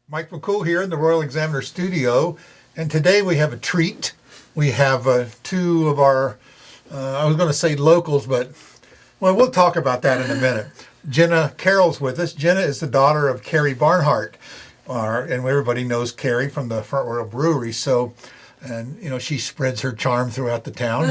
Mike McCool here in the Royal Examiner studio, and today we have a treat. We have two of our, I was going to say locals, but, well, we'll talk about that in a minute. Jenna Carroll's with us. Jenna is the daughter of Carrie Barnhart, and everybody knows Carrie from the Front Royal Brewery, and you know, she spreads her charm throughout the town,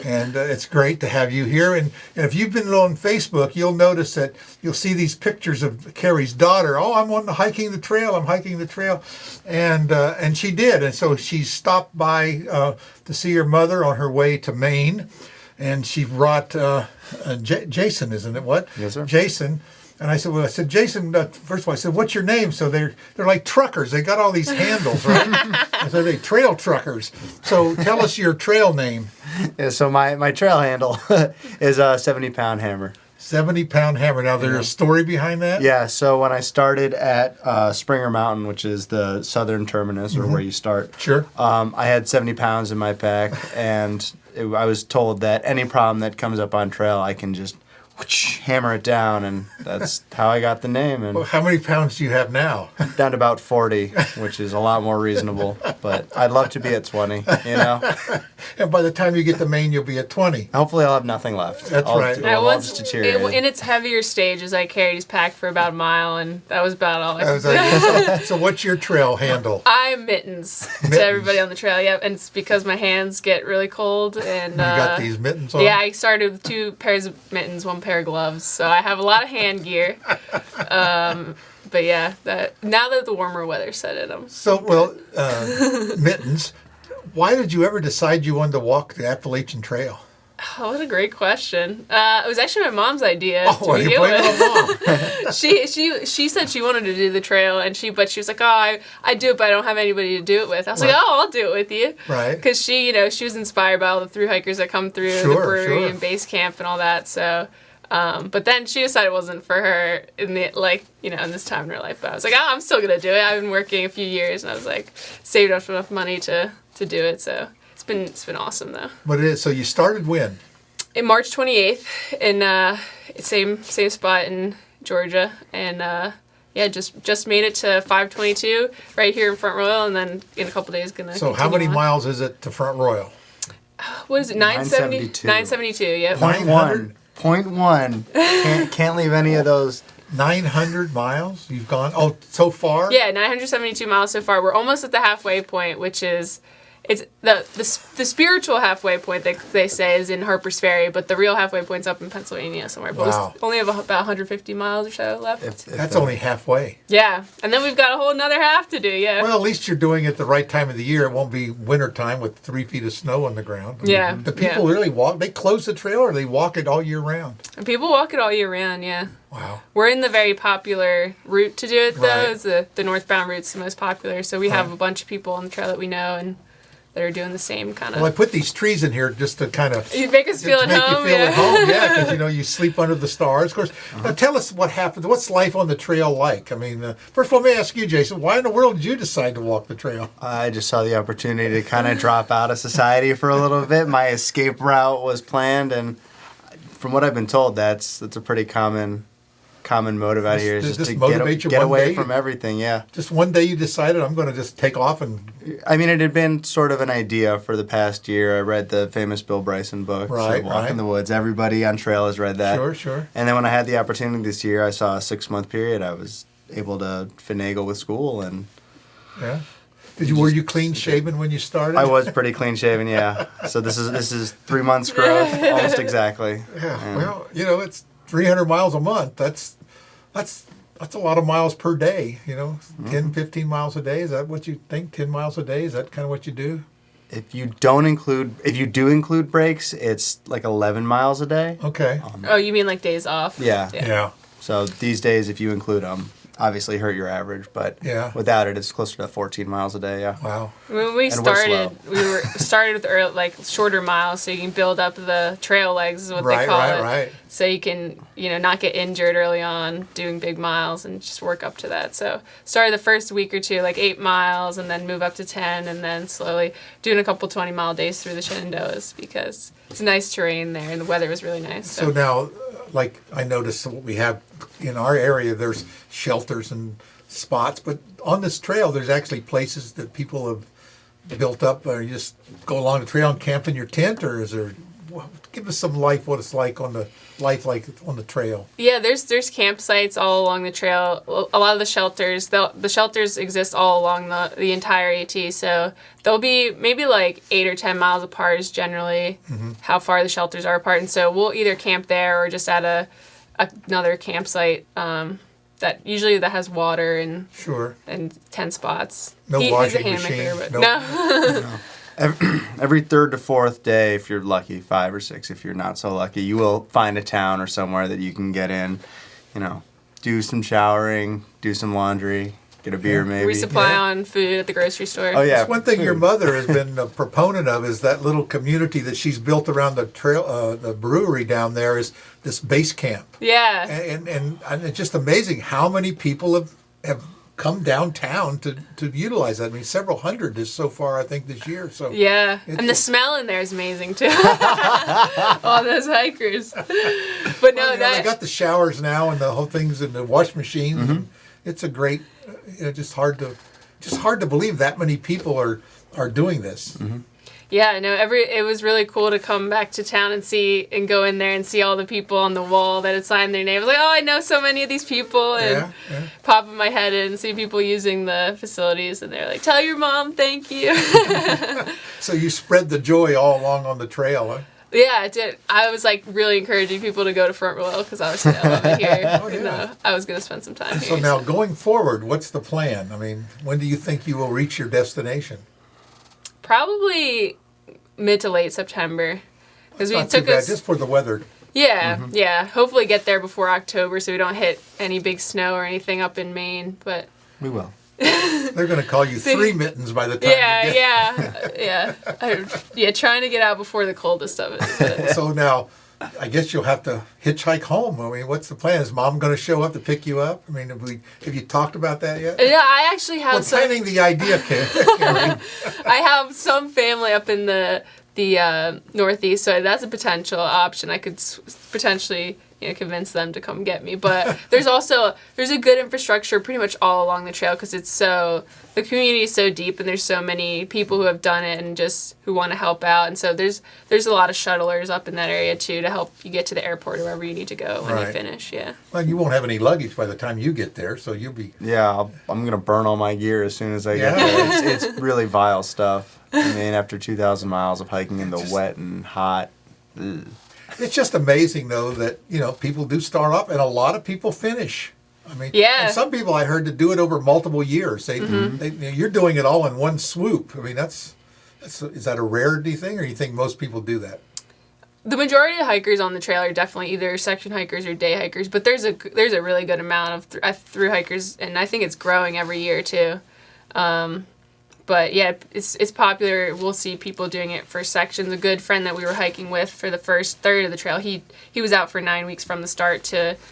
and it's great to have you here. And if you've been on Facebook, you'll notice that you'll see these pictures of Carrie's daughter. Oh, I'm hiking the trail. I'm hiking the trail, and she did. And so she stopped by to see her mother on her way to Maine, and she brought Jason, isn't it? What? Yes, sir. Jason. And I said, Jason, first of all, I said, what's your name? So they're like truckers. They got all these handles, right? I said, they trail truckers. So tell us your trail name. Yeah, so my trail handle is a 70-pound hammer. 70-pound hammer. Now, there's a story behind that? Yeah, so when I started at Springer Mountain, which is the southern terminus, or where you start, Sure. I had 70 pounds in my pack, and I was told that any problem that comes up on trail, I can just hammer it down, and that's how I got the name. And Well, how many pounds do you have now? down to about 40, which is a lot more reasonable. But I'd love to be at 20, you know? And by the time you get to Maine, you'll be at 20. Hopefully I'll have nothing left. That's right. I'll just deteriorate. In its heavier stages, I carried his pack for about a mile, and that was about all I could do. So what's your trail handle? I'm Mittens to everybody on the trail, yeah, and it's because my hands get really cold. And You got these mittens on? Yeah, I started with 2 pairs of mittens, 1 pair of gloves, so I have a lot of hand gear. But yeah, now that the warmer weather set in, Mittens, why did you ever decide you wanted to walk the Appalachian Trail? Oh, what a great question. It was actually my mom's idea Oh, to you begin blame it with. on Mom. She said she wanted to do the trail, but she was like, oh, I do it, but I don't have anybody to do it with. I was like, oh, I'll do it with you. Right. Because she was inspired by all the thru hikers that come through the brewery and base camp and all that. So, but then she decided it wasn't for her in this time in her life. But I was like, oh, I'm still gonna do it. I've been working a few years, and I was like, saved up enough money to do it. So. It's been awesome though. But it is. So you started when? In March 28th, in same spot in Georgia, and just made it to 522 right here in Front Royal, and then in a couple days gonna. So how many miles is it to Front Royal? What is it? 972. 972. Yep. 0.1. Can't leave any of those. 900 miles you've gone? Oh, so far? Yeah, 972 miles so far. We're almost at the halfway point, which is. It's the spiritual halfway point that they say is in Harper's Ferry, but the real halfway point's up in Pennsylvania somewhere. But Wow. we only have about 150 miles or so left. That's only halfway. Yeah, and then we've got a whole another half to do, yeah. Well, at least you're doing it the right time of the year. It won't be winter time with 3 feet of snow on the ground. Yeah. The people really walk, they close the trail or they walk it all year round? And people walk it all year round, yeah. Wow. We're in the very popular route to do it, though. Right. It's the northbound route's the most popular, so we have a bunch of people on the trail that we know and that are doing the same kind of... Well, I put these trees in here just to kind of... You make us feel at home, at home, yeah, because, you sleep under the stars. Of course, now tell us what happened. What's life on the trail like? I mean, first of all, let me ask you, Jason, why in the world did you decide to walk the trail? I just saw the opportunity to kind of drop out of society for a little bit. My escape route was planned, and from what I've been told, that's a pretty common motive out here is just to get away from everything, yeah. Just one day you decided, I'm going to just take off and... I mean, it had been sort of an idea for the past year. I read the famous Bill Bryson book, Walk in the Woods. Everybody on trail has read that. Sure. And then when I had the opportunity this year, I saw a 6-month period. I was able to finagle with school and... Yeah. Were you clean shaven when you started? I was pretty clean shaven, yeah. So this is 3 months growth, almost exactly. Yeah. Well, it's 300 miles a month. That's a lot of miles per day, 10, 15 miles a day. Is that what you think? 10 miles a day? Is that kind of what you do? If you do include breaks, it's like 11 miles a day. Okay. Oh, you mean like days off? Yeah. So these days, if you include them, obviously hurt your average, but without it, it's closer to 14 miles a day. Yeah. Wow. When we started, we started with shorter miles, so you can build up the trail legs, is what they call it. Right. So you can, not get injured early on doing big miles and just work up to that. So started the first week or two, like 8 miles, and then move up to 10, and then slowly doing a couple 20-mile days through the Shenandoahs because it's nice terrain there and the weather was really nice. So now, like I noticed what we have in our area, there's shelters and spots, but on this trail, there's actually places that people have built up, or you just go along the trail and camp in your tent, or is there, give us some life, what it's like on the trail. Yeah, there's campsites all along the trail. A lot of the shelters exist all along the entire AT, so they'll be maybe like 8 or 10 miles apart is generally how far the shelters are apart, and so we'll either camp there or just at another campsite that has water and Sure. and 10 spots. No He's washing a hammocker, machine. but No. no. Every third to fourth day, if you're lucky, 5 or 6 if you're not so lucky, you will find a town or somewhere that you can get in, do some showering, do some laundry, get a beer maybe. Resupply on food at the grocery store. Oh yeah. That's one thing food. your mother has been a proponent of is that little community that she's built around the trail, the brewery down there is this base camp. Yeah. And it's just amazing how many people have come downtown to utilize that. I mean, several hundred is so far, I think, this year. So yeah, and the smell in there is amazing too. All those hikers. But no, they got the showers now and the whole things and the wash machines. And it's a great. Just hard to believe that many people are doing this. Yeah, no, it was really cool to come back to town and go in there and see all the people on the wall that had signed their names. Like, oh, I know so many of these people, and popping my head in and see people using the facilities, and they're like, tell your mom thank you. So you spread the joy all along on the trail, huh? Yeah, I did. I was like really encouraging people to go to Front Royal because obviously I love it here. Oh, yeah. I was going to spend some time here. So now going forward, what's the plan? I mean, when do you think you will reach your destination? Probably mid to late September. Because Not too bad, just for the weather. Yeah, yeah. Hopefully get there before October so we don't hit any big snow or anything up in Maine. But We will. They're going to call you 3 mittens by the time you get trying to get out before the coldest of it. So now, I guess you'll have to hitchhike home. I mean, what's the plan? Is Mom going to show up to pick you up? I mean, have you talked about that yet? Yeah, I actually have We're planning the idea, Karen. I have some family up in the Northeast, so that's a potential option. I could potentially convince them to come get me. But there's a good infrastructure pretty much all along the trail because the community is so deep and there's so many people who have done it and just who want to help out. And so there's a lot of shuttlers up in that area too to help you get to the airport or wherever you need to go when you finish. Yeah. Well, you won't have any luggage by the time you get there, so you'll be. Yeah, I'm gonna burn all my gear as soon as I get there. It's really vile stuff. I mean, after 2,000 miles of hiking in the wet and hot. Ugh. It's just amazing, though, that people do start off, and a lot of people finish. I mean, yeah. And some people I heard to do it over multiple years. You're doing it all in one swoop. I mean, is that a rarity thing, or do you think most people do that? The majority of hikers on the trail are definitely either section hikers or day hikers, but there's a really good amount of through hikers, and I think it's growing every year too. But yeah, it's popular. We'll see people doing it for sections. A good friend that we were hiking with for the first third of the trail, he was out for 9 weeks from the start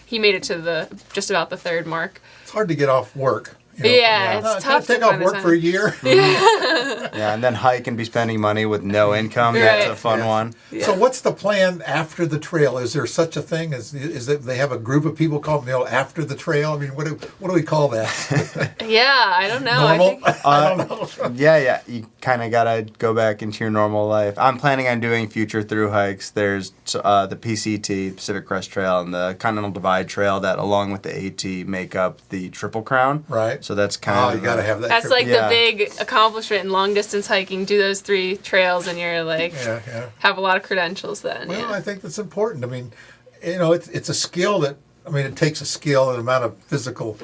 he made it to just about the third mark. It's hard to get off work. It's tough to take off work for a year. Yeah, and then hike and be spending money with no income. Right. That's a fun one. Yeah. So what's the plan after the trail? Is there such a thing? Is that they have a group of people called after the trail? I mean, what do we call that? Yeah, I don't know. Normal? I don't know. Yeah. You kind of got to go back into your normal life. I'm planning on doing future through hikes. There's the PCT, Pacific Crest Trail, and the Continental Divide Trail that, along with the AT, make up the Triple Crown. Right. So that's kind of... you got to have that. That's like the big accomplishment in long distance hiking. Do those 3 trails and you're like, have a lot of credentials then. Well, I think that's important. I mean, it's a skill that, it takes a skill and amount of physical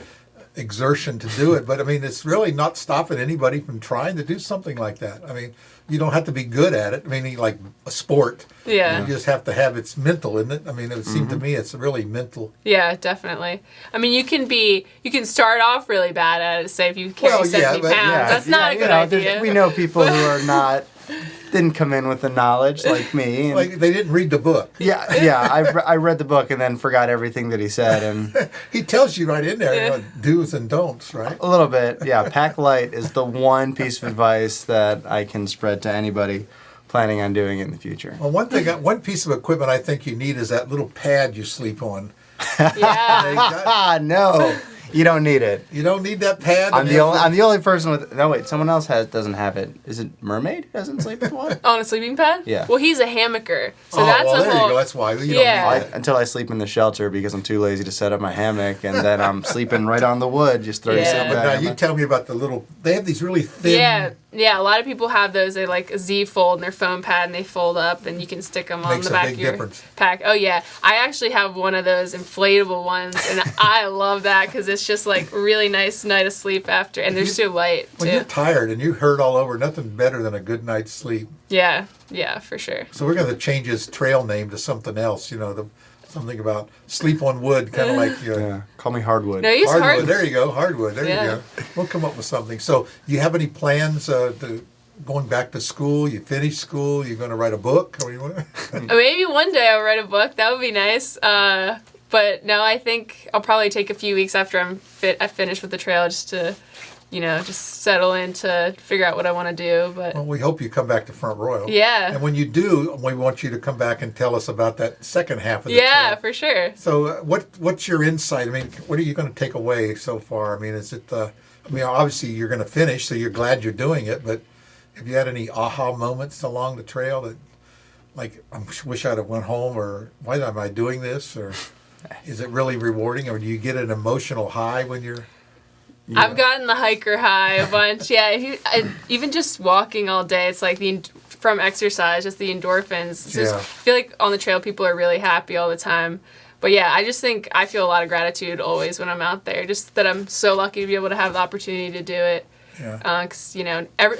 exertion to do it, but I mean, it's really not stopping anybody from trying to do something like that. I mean, you don't have to be good at it. Meaning like a sport. Yeah. You just have to have it's mental, isn't it? I mean, it would seem to me it's really mental. Yeah, definitely. I mean, you can start off really bad at it. Say if you carry 70 pounds, that's not a good idea. We know people who are not. Didn't come in with the knowledge like me. And, like they didn't read the book. Yeah. I read the book and then forgot everything that he said. And he tells you right in there do's and don'ts, right? A little bit, yeah. Pack light is the one piece of advice that I can spread to anybody planning on doing it in the future. Well, one piece of equipment I think you need is that little pad you sleep on. Yeah. No. You don't need it. You don't need that pad. I'm the only person with. No wait, someone else doesn't have it. Is it Mermaid who doesn't sleep with one? On a sleeping pad? Yeah. Well, he's a hammocker, so Oh, that's well, a there whole. you go. That's why. You Yeah. don't need that. Until I sleep in the shelter because I'm too lazy to set up my hammock, and then I'm sleeping right on the wood. Just throw your Yeah. sleeping But bag now on you the- tell me about the little. They have these really thin. Yeah, a lot of people have those. They like a Z fold in their foam pad, and they fold up, and you can stick them on Makes the a back big of your difference. pack. Oh yeah, I actually have one of those inflatable ones, and I love that because it's just like really nice night of sleep after, and they're so light When you're too. tired and you hurt all over, nothing better than a good night's sleep. Yeah, for sure. So we're going to change his trail name to something else. Something about sleep on wood, kind of like Yeah, call me hardwood. No, he's hardwood. hard. There you go, hardwood. There Yeah. you go. We'll come up with something. So, do you have any plans going back to school? You finished school? You're going to write a book? Or Maybe one day I'll write a book. That would be nice. But no, I think I'll probably take a few weeks after I finish with the trail just to, just settle in to figure out what I want to do. But Well, we hope you come back to Front Royal. yeah, And when you do, we want you to come back and tell us about that second half of the yeah, trail. for sure. So, what's your insight? I mean, what are you going to take away so far? I mean, is it? Obviously you're going to finish, so you're glad you're doing it. But have you had any aha moments along the trail that, like, I wish I'd have went home, or why am I doing this, or is it really rewarding, or do you get an emotional high when you're? I've gotten the hiker high a bunch. Yeah, even just walking all day, it's like from exercise, just the endorphins. It's just, Yeah. I feel like on the trail, people are really happy all the time. But yeah, I just think I feel a lot of gratitude always when I'm out there. Just that I'm so lucky to be able to have the opportunity to do it. Yeah. Because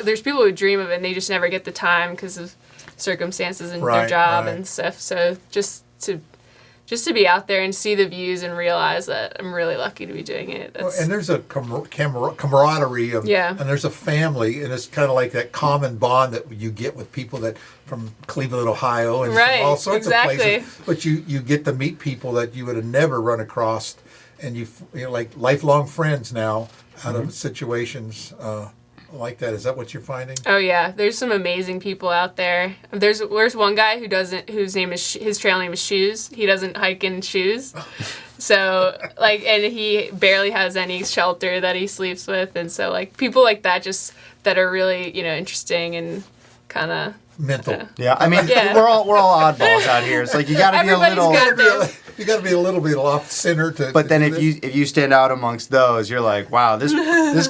there's people who dream of it and they just never get the time because of circumstances and their Right, job right. and stuff. So just to be out there and see the views and realize that I'm really lucky to be doing it. Well, and there's a camaraderie of, Yeah. and there's a family, and it's kind of like that common bond that you get with people that from Cleveland, Ohio, and Right, from all sorts exactly. of places. But you get to meet people that you would have never run across, and you're like lifelong friends now out of situations like that. Is that what you're finding? Oh yeah, there's some amazing people out there. There's one guy whose name is his trail name is Shoes. He doesn't hike in shoes, so and he barely has any shelter that he sleeps with, and so people like that that are really interesting and kind of Mental. Yeah, I mean, Yeah. we're all oddballs out here. It's like you got to be a Everybody's little. got You got to be a little bit off center to. But then to if do this. you stand out amongst those, you're like, wow, this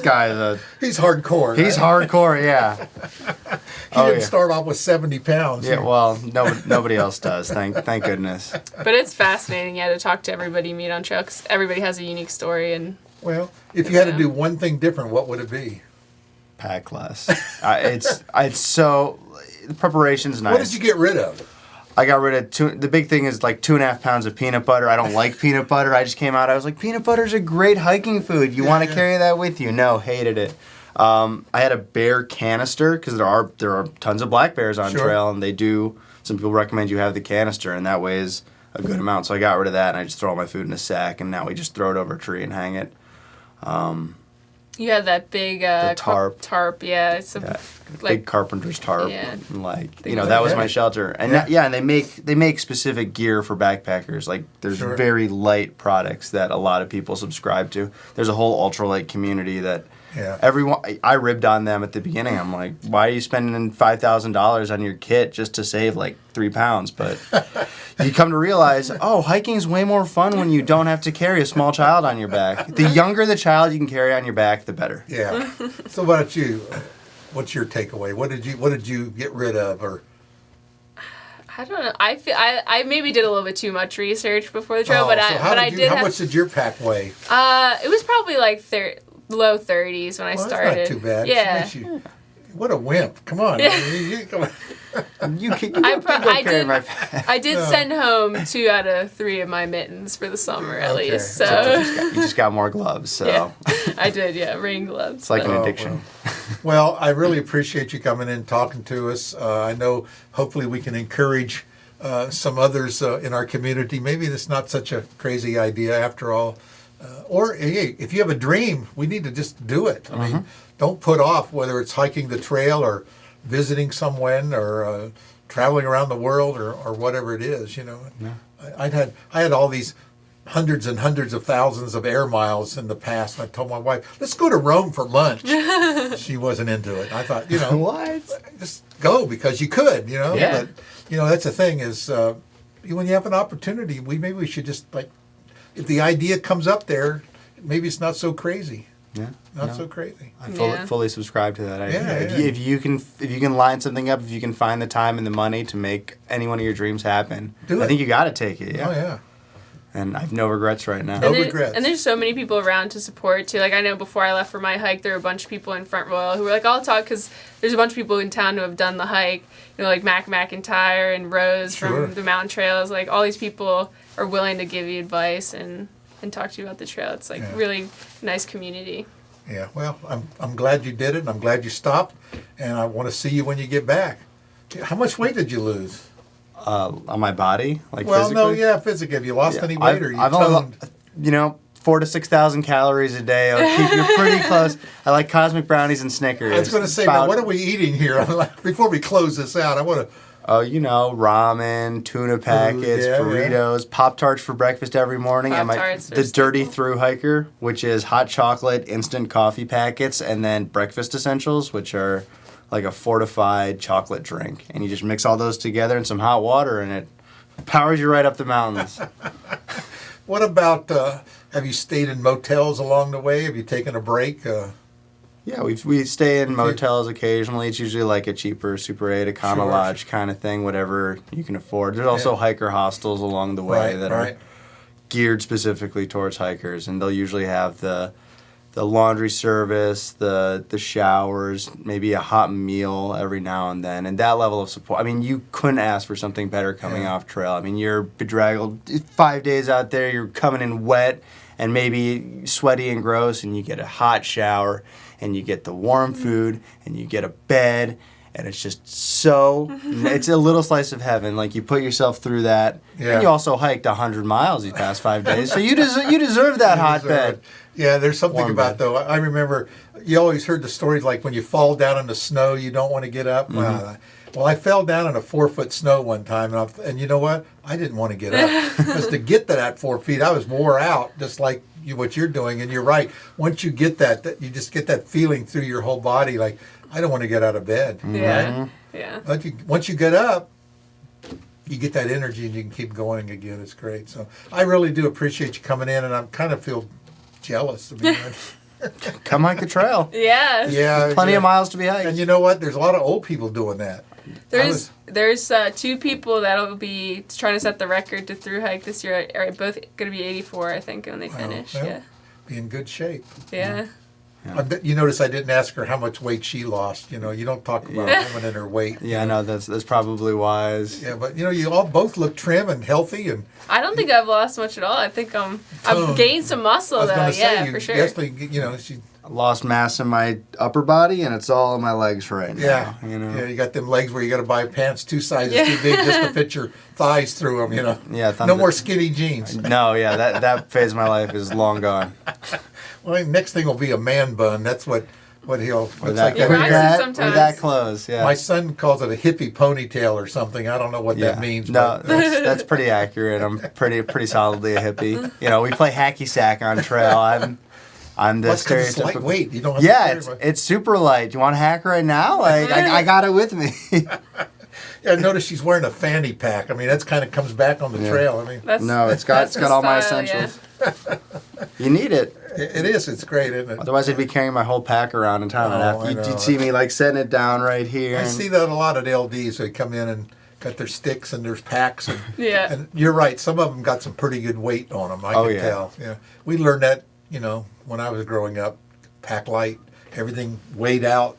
guy's He's hardcore. he's right? hardcore, yeah. He Oh, didn't yeah. start off with 70 pounds. Yeah, well, nobody else does. Thank goodness. But it's fascinating, to talk to everybody you meet on trail 'cause everybody has a unique story and Well, if you had to Yeah. do one thing different, what would it be? Pack less. It's so the preparation's nice. What did you get rid of? I got rid of the big thing is like 2.5 pounds of peanut butter. I don't like peanut butter. I just came out. I was like, peanut butter's a great hiking food. You want to carry that with you? No, hated it. I had a bear canister because there are tons of black bears on Sure. trail, and they do. Some people recommend you have the canister, and that weighs a good amount. So I got rid of that, and I just throw all my food in a sack, and now we just throw it over a tree and hang it. you had that big tarp. tarp, yeah. It's a, Yeah, like big carpenter's tarp. Yeah. And like Things that like was that. my shelter. And Yeah. and they make specific gear for backpackers. Like there's Sure. very light products that a lot of people subscribe to. There's a whole ultralight community that Yeah. everyone I ribbed on them at the beginning. I'm like, why are you spending $5,000 on your kit just to save like 3 pounds? But you come to realize, hiking's way more fun when you don't have to carry a small child on your back. The younger the child you can carry on your back, the better. Yeah. So what about you? What's your takeaway? What did you get rid of, or? I don't know. I feel I maybe did a little bit too much research before the trail, Oh, but so I did how have, much did your pack weigh? it was probably like low 30s when I Well, started. that's not too bad. Yeah. Makes you- what a wimp! Come on. Come on. You can I carry did. my back. I did send home 2 out of 3 of my mittens for the summer at Okay. least. So You just got more gloves, so yeah, I did. Yeah, rain gloves. it's like an Oh, addiction. Well, I really appreciate you coming in, talking to us. I know hopefully we can encourage some others in our community. Maybe it's not such a crazy idea after all. Or hey, if you have a dream, we need to just do it. I mean, don't put off whether it's hiking the trail or visiting someone or traveling around the world or whatever it is, you know. Yeah. I had all these hundreds and hundreds of thousands of air miles in the past. And I told my wife, let's go to Rome for lunch. She wasn't into it. I thought, you know, What? just go because you could, you know. Yeah. But, you know, that's the thing is when you have an opportunity, maybe we should just, like, if the idea comes up there, maybe it's not so crazy. Yeah. Not so crazy. I Yeah. fully subscribe to that idea. Yeah, If you can line something up, if you can find the time and the money to make any one of your dreams happen, Do I it. think you got to take it. Yeah. Oh, yeah. And I have no regrets right now. No And regrets. And there's so many people around to support too. Like I know before I left for my hike, there were a bunch of people in Front Royal who were like, "I'll talk," because there's a bunch of people in town who have done the hike. You know, like Mac McIntyre and Rose Sure. from the mountain trails. Like all these people are willing to give you advice and talk to you about the trail. It's like Yeah. really nice community. Yeah, well, I'm glad you did it, and I'm glad you stopped, and I want to see you when you get back. How much weight did you lose? On my body, like Well, physically. no, yeah, physically. Have you lost any weight, or you I've toned? only, 4,000 to 6,000 calories a day. I'll keep you pretty close. I like cosmic brownies and Snickers. I was going to say, now, what are we eating here? Before we close this out, I want to. Oh, ramen, tuna packets, yeah, burritos, Pop-Tarts for breakfast every morning. And Pop-Tarts are the Dirty staple. Through Hiker, which is hot chocolate, instant coffee packets, and then breakfast essentials, which are like a fortified chocolate drink. And you just mix all those together in some hot water, and it powers you right up the mountains. What about? Have you stayed in motels along the way? Have you taken a break? Yeah, we stay in motels occasionally. It's usually like a cheaper Super 8, Econo Sure. Lodge kind of thing, whatever you can afford. There's also hiker hostels along the way that are geared specifically towards hikers, and they'll usually have the laundry service, the showers, maybe a hot meal every now and then, and that level of support. I mean, you couldn't ask for something better coming off trail. I mean, you're bedraggled 5 days out there, you're coming in wet and maybe sweaty and gross, and you get a hot shower, and you get the warm food, and you get a bed, and it's just so, it's a little slice of heaven. Like, you put yourself through that, and you also hiked 100 miles these past 5 days, so you deserve that hot bed. Yeah, there's something Warm about, bed. though, I remember, you always heard the stories like when you fall down in the snow, you don't want to get up. Well, I fell down in a 4-foot snow one time, and you know what? I didn't want to get up. Because to get to that 4 feet, I was wore out, just like what you're doing. And you're right. Once you get that, you just get that feeling through your whole body, like, I don't want to get out of bed. Yeah. Yeah. But once you get up, you get that energy and you can keep going again. It's great. So I really do appreciate you coming in, and I kind of feel jealous. I mean, Come hike the trail. Yeah. yeah, Plenty yeah. of miles to be hiked. And you know what? There's a lot of old people doing that. There's 2 people that'll be trying to set the record to through hike this year. Are both going to be 84, I think, when they finish. well, Yeah. Be in good shape. Yeah. You notice I didn't ask her how much weight she lost. You know, you don't talk about a woman and her weight. Yeah, no, that's probably wise. Yeah, but you all both look trim and healthy, and I don't think I've lost much at all. I think I've gained some I muscle was though. going to say, Yeah, for sure. she. I lost mass in my upper body, and it's all in my legs right now. Yeah, You you got them legs where you got to buy pants 2 sizes too big just to fit your thighs through them. You know. Yeah, No more skinny jeans. No, yeah, that phase of my life is long gone. Well, next thing will be a man bun. That's what he'll. It's We're like It we're rises that. sometimes. that close, yeah. My son calls it a hippie ponytail or something. I don't know what that means. No, but, that's pretty accurate. I'm pretty solidly a hippie. You know, we play hacky sack on trail. I'm the Well, 'cause it's stereotypical. lightweight. You don't have Yeah, to carry it's super light. Do you want to hack right now? Like I got it with me. Yeah, notice she's wearing a fanny pack. I mean, that's kind of comes back on the trail. I mean, No, it's got that's all my style, yeah. essentials. You need it. it is. It's great, isn't it? Otherwise, I'd be carrying my whole pack around in town. Oh, I know. You'd see me like setting it down right here. I and- see that a lot at LDs. They come in and got their sticks and there's packs. And, Yeah. and you're right. Some of them got some pretty good weight on them. I Oh, can yeah. tell. Yeah, we learned that. When I was growing up, pack light, everything weighed out.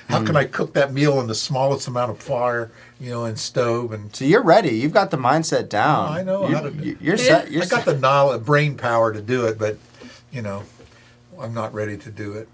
How can I cook that meal in the smallest amount of fire? And stove and. So you're ready. You've got the mindset down. Oh, I know how to do- You're set. You're I got the knowledge, brain power to do it, but I'm not ready to do it.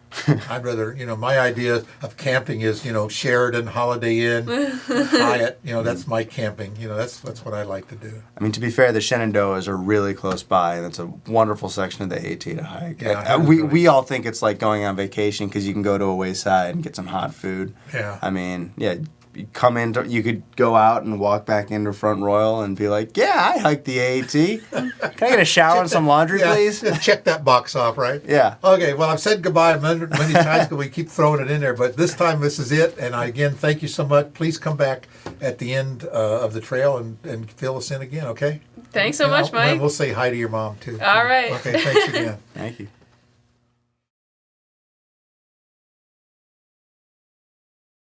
I'd rather, my idea of camping is, Sheridan, Holiday Inn, Hyatt. That's my camping. That's what I like to do. I mean, to be fair, the Shenandoahs are really close by, and it's a wonderful section of the AT to hike. Yeah, we all think it's like going on vacation because you can go to a wayside and get some hot food. Yeah. I mean, yeah. You could go out and walk back into Front Royal and be like, yeah, I hiked the AAT. Can I get a shower and some laundry, please? Check that box off, right? Yeah. Okay, well, I've said goodbye many times because we keep throwing it in there, but this time this is it. And again, thank you so much. Please come back at the end of the trail and fill us in again, okay? Thanks so much, Mike. And we'll say hi to your mom, too. All right. Okay, thanks again. Thank you.